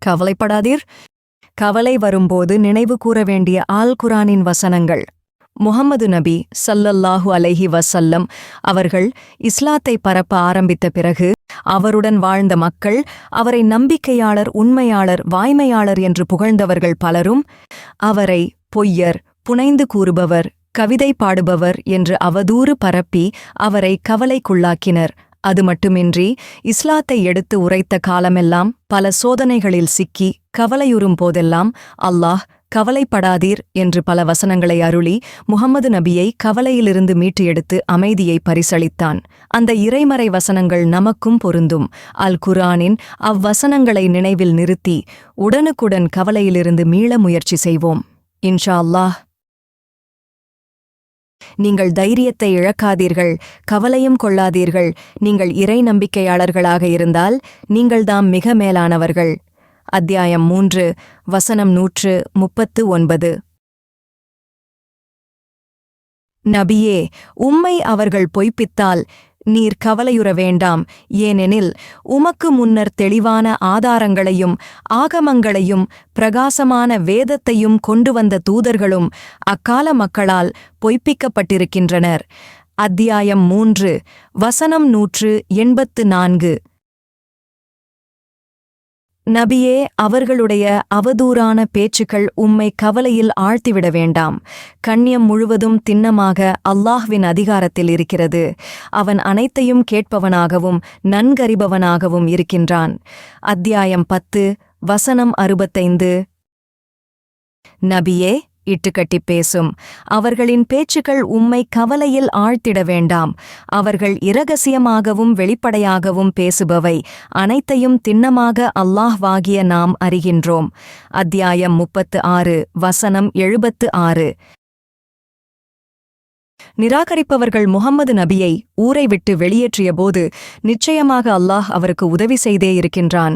கவலைப்படாதீர். கவலை வரும்போது நினைவு கூற வேண்டிய ஆல் குரானின் வசனங்கள். முஹம்மது நபி ஸல்லல்லாஹு அலைஹி வஸல்லம் அவர்கள் இஸ்லாத்தை பரப்ப ஆரம்பித்த பிறகு அவருடன் வாழ்ந்த மக்கள் அவரை நம்பிக்கையாளர், உண்மையாளர், வாய்மையாளர் என்று புகழ்ந்தவர்கள் பலரும் அவரை பொய்யர், புனைந்து கூறுபவர், கவிதை பாடுபவர் என்று அவதூறு பரப்பி அவரை கவலைக்குள்ளாக்கினர். அது மட்டுமின்றி இஸ்லாத்தை எடுத்து உரைத்த காலமெல்லாம் பல சோதனைகளில் சிக்கி கவலையுறும் போதெல்லாம் அல்லாஹ் கவலைப்படாதீர் என்று பல வசனங்களை அருளி முஹம்மது நபியை கவலையிலிருந்து மீட்டு எடுத்து அமைதியை பரிசளித்தான். அந்த இறைமறை வசனங்கள் நமக்கும் பொருந்தும். அல் குர்ஆனின் அவ்வசனங்களை நினைவில் நிறுத்தி உடனுக்குடன் கவலையிலிருந்து மீள முயற்சி செய்வோம். இன்ஷா அல்லாஹ். நீங்கள் தைரியத்தை இழக்காதீர்கள், கவலையும் கொள்ளாதீர்கள். நீங்கள் இறை நம்பிக்கையாளர்களாக இருந்தால் நீங்கள்தாம் மிக மேலானவர்கள். அத்தியாயம் 3 வசனம் 139. நபியே, உம்மை அவர்கள் பொய்ப்பித்தால் நீர் கவலையுற வேண்டாம். ஏனெனில் உமக்கு முன்னர் தெளிவான ஆதாரங்களையும் ஆகமங்களையும் பிரகாசமான வேதத்தையும் கொண்டு வந்த தூதர்களும் அக்கால மக்களால் பொய்ப்பிக்கப்பட்டிருக்கின்றனர். அத்தியாயம் 3 வசனம் 184. நபியே, அவர்களுடைய அவதூறான பேச்சுக்கள் உம்மை கவலையில் ஆழ்த்திவிட வேண்டாம். கண்ணியம் முழுவதும் திண்ணமாக அல்லாஹ்வின் அதிகாரத்தில் இருக்கிறது. அவன் அனைத்தையும் கேட்பவனாகவும் நன்கறிபவனாகவும் இருக்கின்றான். அத்தியாயம் 10 வசனம் 65. நபியே, இட்டுக்கட்டிப் பேசும் அவர்களின் பேச்சுக்கள் உம்மை கவலையில் ஆழ்த்திட வேண்டாம். அவர்கள் இரகசியமாகவும் வெளிப்படையாகவும் பேசுபவை அனைத்தையும் திண்ணமாக அல்லாஹ்வாகிய நாம் அறிகின்றோம். அத்தியாயம் 36 வசனம் 76. நிராகரிப்பவர்கள் முஹம்மது நபியை ஊரை விட்டு வெளியேற்றியபோது நிச்சயமாக அல்லாஹ் அவருக்கு உதவி செய்தே இருக்கின்றான்.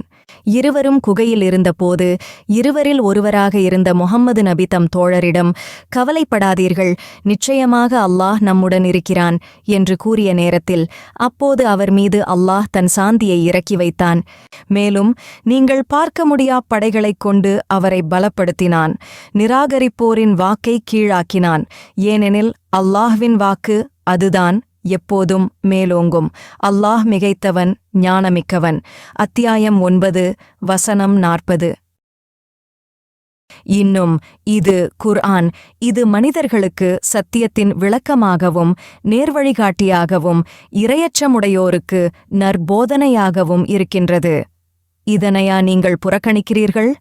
இருவரும் குகையில் இருந்தபோது இருவரில் ஒருவராக இருந்த முஹம்மது நபி தம் தோழரிடம், கவலைப்படாதீர்கள், நிச்சயமாக அல்லாஹ் நம்முடன் இருக்கிறான் என்று கூறிய நேரத்தில் அப்போது அவர் மீது அல்லாஹ் தன் சாந்தியை இறக்கி வைத்தான். மேலும் நீங்கள் பார்க்க முடியா படைகளைக் கொண்டு அவரை பலப்படுத்தினான். நிராகரிப்போரின் வாக்கை கீழாக்கினான். ஏனெனில் அல்லாஹ்வின் வாக்கு அதுதான் எப்போதும் மேலோங்கும். அல்லாஹ் மிகைத்தவன், ஞானமிக்கவன். அத்தியாயம் 9 வசனம் 40. இன்னும் இது குர்ஆன். இது மனிதர்களுக்கு சத்தியத்தின் விளக்கமாகவும் நேர்வழிகாட்டியாகவும் இரையச்சமுடையோருக்கு நற்போதனையாகவும் இருக்கின்றது. இதனையா நீங்கள் புறக்கணிக்கிறீர்கள்?